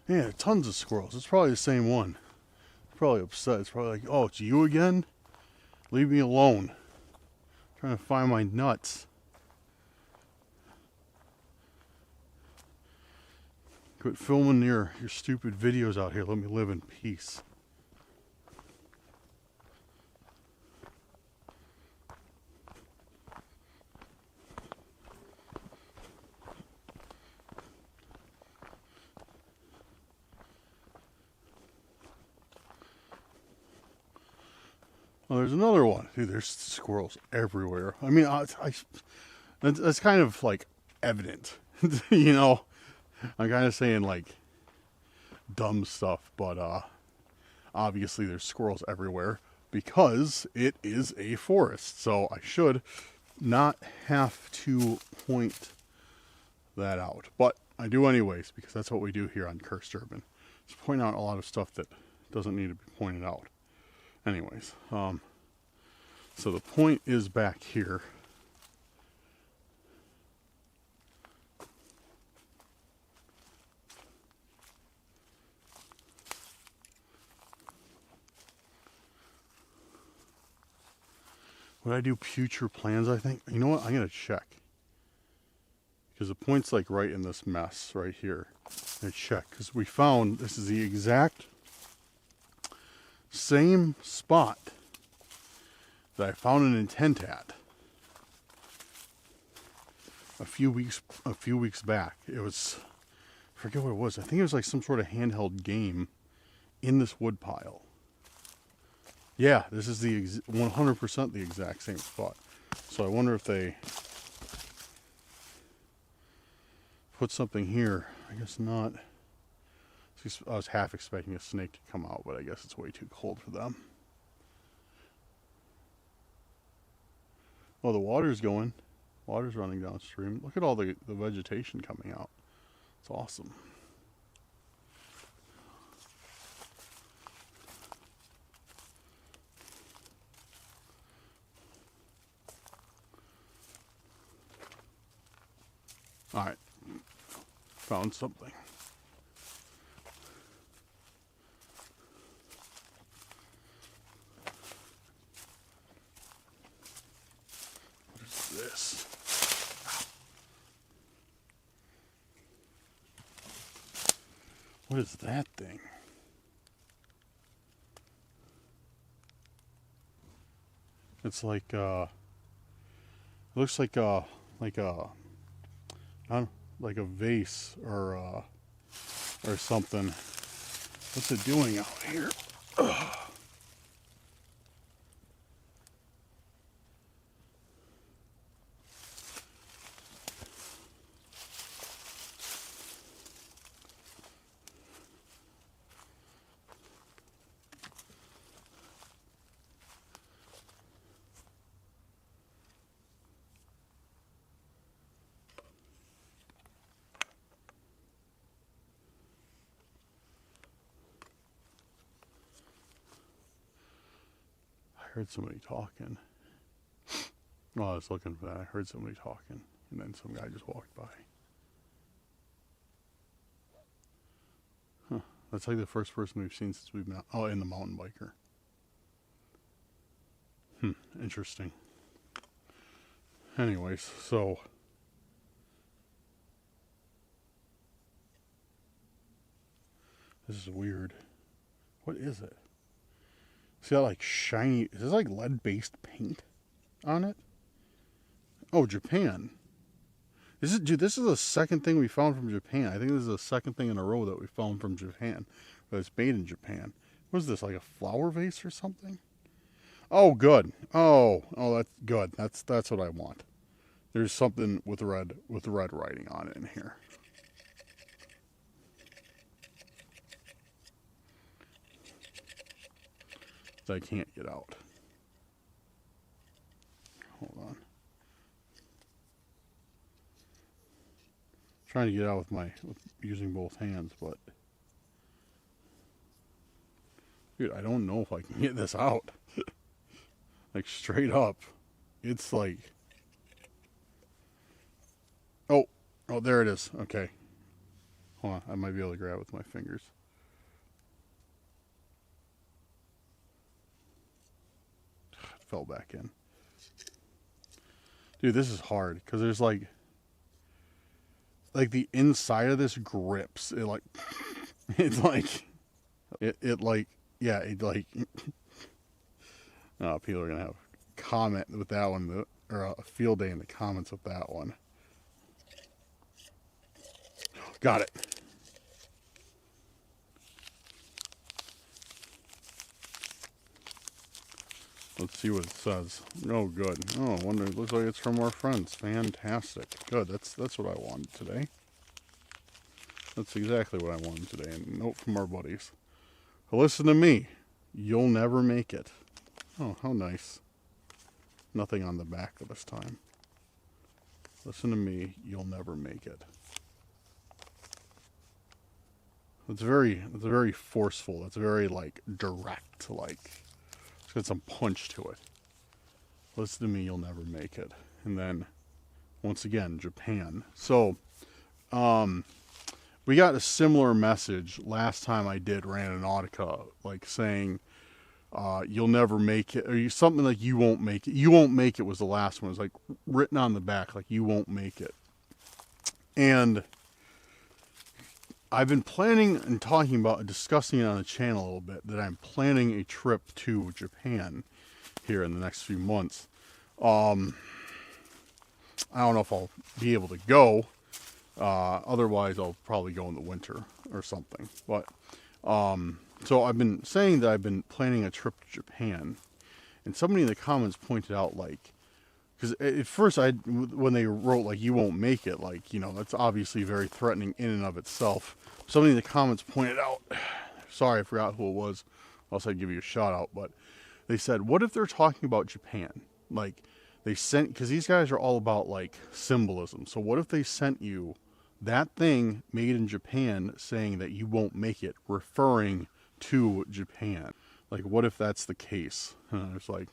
Yeah, tons of squirrels. It's probably the same one. It's probably upset. It's probably like, oh, it's you again? Leave me alone. I'm trying to find my nuts. Quit filming your stupid videos out here. Let me live in peace. Oh, there's another one. Dude, there's squirrels everywhere. I mean, that's kind of like evident. You know, I'm kind of saying like dumb stuff, but obviously there's squirrels everywhere because it is a forest. So I should not have to point that out. But I do anyways, because that's what we do here on Cursed Urban. Just point out a lot of stuff that doesn't need to be pointed out. Anyways, so the point is back here. Would I do future plans, I think? You know what? I'm going to check. Because the point's like right in this mess right here. I'm going to check. Because we found this is the exact same spot that I found an intent at a few weeks back. It was, I forget what it was. I think it was like some sort of handheld game in this wood pile. Yeah, this is the 100% the exact same spot. So I wonder if they put something here. I guess not. I was half expecting a snake to come out, but I guess it's way too cold for them. Oh, the water's going. Water's running downstream. Look at all the vegetation coming out. It's awesome. All right. Found something. This. What is that thing? It's like it looks like a vase or something. What's it doing out here? Ugh. I heard somebody talking. Well, I was looking for that. I heard somebody talking, and then some guy just walked by. Huh. That's like the first person we've seen since we've met. Oh, and the mountain biker. Interesting. Anyways, so this is weird. What is it? See that like shiny, is this like lead-based paint on it? Oh, Japan. This is the second thing we found from Japan. I think this is the second thing in a row that we found from Japan. But it's made in Japan. What is this, like a flower vase or something? Oh, good. Oh, that's good. That's what I want. There's something with red writing on it in here. That I can't get out. Hold on. Trying to get out with using both hands, but dude, I don't know if I can get this out. Like straight up. It's like, oh, there it is. Okay. Hold on, I might be able to grab it with my fingers. It fell back in. Dude, this is hard because there's like the inside of this grips. It like, it's like, it like, yeah, it like, oh, people are going to have a comment with that one, or a field day in the comments with that one. Got it. Let's see what it says. Oh, good. Oh, wonder. It looks like it's from our friends. Fantastic. Good. That's what I wanted today. That's exactly what I wanted today. A note from our buddies. Listen to me. You'll never make it. Oh, how nice. Nothing on the back of this time. Listen to me. You'll never make it. It's very forceful. It's very like direct. Like it's got some punch to it. Listen to me. You'll never make it. And then once again, Japan. So, we got a similar message last time I did Randonautica, like saying, you'll never make it, or something like you won't make it. You won't make it was the last one. It was like written on the back, like you won't make it. And I've been planning and talking about, discussing it on the channel a little bit, that I'm planning a trip to Japan here in the next few months. I don't know if I'll be able to go. Otherwise, I'll probably go in the winter or something. But so I've been saying that I've been planning a trip to Japan, and somebody in the comments pointed out, like, because at first when they wrote like you won't make it, like, you know, that's obviously very threatening in and of itself. Somebody in the comments pointed out, sorry, I forgot who it was, else I'd give you a shout out, but they said, what if they're talking about Japan? Like, they sent, because these guys are all about like symbolism. So what if they sent you that thing made in Japan saying that you won't make it, referring to Japan? Like, what if that's the case? It's like,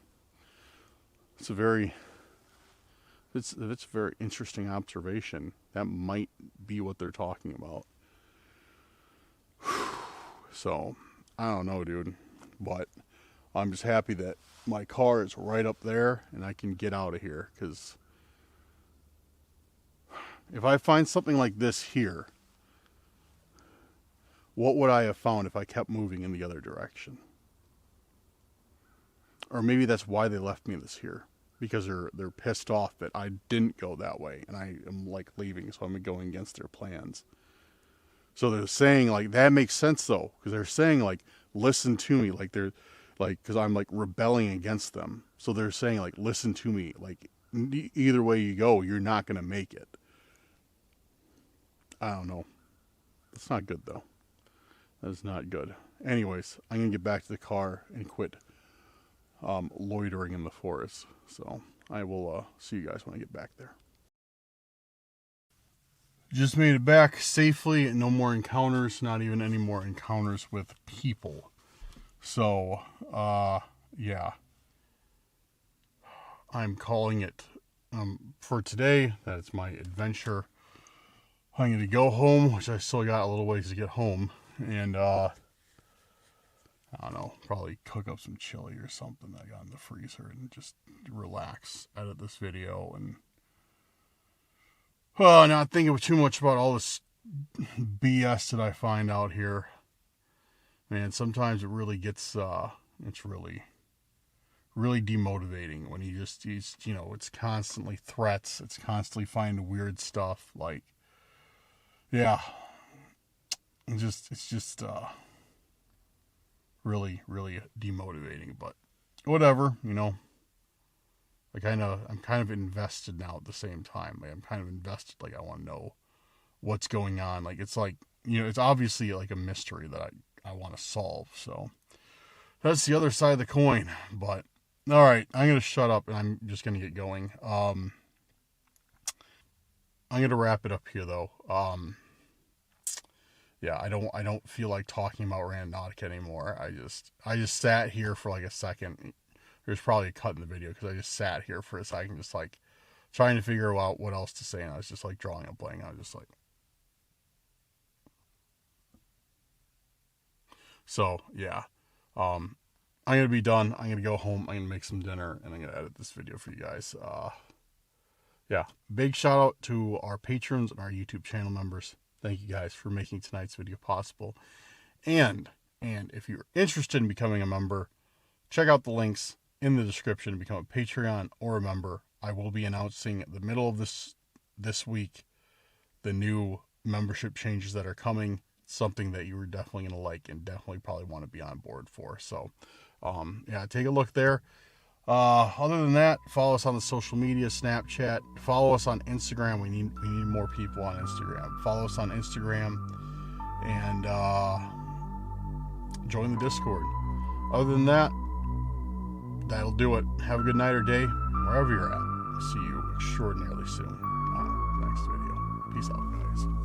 it's a very interesting observation. That might be what they're talking about. So, I don't know, dude. But I'm just happy that my car is right up there and I can get out of here. Because if I find something like this here, what would I have found if I kept moving in the other direction? Or maybe that's why they left me this here. Because they're pissed off that I didn't go that way and I am like leaving, so I'm going against their plans. So they're saying like that makes sense though, because they're saying like listen to me, like they're like, because I'm like rebelling against them. So they're saying like listen to me, like either way you go, you're not gonna make it. I don't know. That's not good though. That is not good. Anyways, I'm gonna get back to the car and quit loitering in the forest. So I will see you guys when I get back there. Just made it back safely. No more encounters. Not even any more encounters with people. So yeah, I'm calling it for today. That is my adventure. I'm going to go home, which I still got a little ways to get home, and I don't know, probably cook up some chili or something that I got in the freezer and just relax, edit this video, and not think too much about all this BS that I find out here. Man, sometimes it really gets, it's really demotivating when he's, you know, it's constantly threats, it's constantly finding weird stuff, like, yeah, it's just really demotivating, but whatever, you know. Like, I'm kind of invested now at the same time. Like, I'm kind of invested, like, I want to know what's going on. Like, it's like, you know, it's obviously like a mystery that I want to solve. So that's the other side of the coin. But all right, I'm going to shut up and I'm just going to get going. I'm going to wrap it up here though. Yeah, I don't feel like talking about Randonautica anymore. I just sat here for like a second There's probably a cut in the video because I just sat here for a second, just like trying to figure out what else to say, and I was just like drawing a blank. I was just like, so yeah. I'm gonna be done. I'm gonna go home. I'm gonna make some dinner, and I'm gonna edit this video for you guys. Yeah, big shout out to our patrons and our YouTube channel members. Thank you guys for making tonight's video possible. And if you're interested in becoming a member, check out the links in the description to become a Patreon or a member. I will be announcing at the middle of this week the new membership changes that are coming. Something that you were definitely going to like and definitely probably want to be on board for. So, yeah, take a look there. Other than that, follow us on the social media, Snapchat. Follow us on Instagram. We need more people on Instagram. Follow us on Instagram and join the Discord. Other than that, that'll do it. Have a good night or day, wherever you're at. See you extraordinarily soon on the next video. Peace out, guys.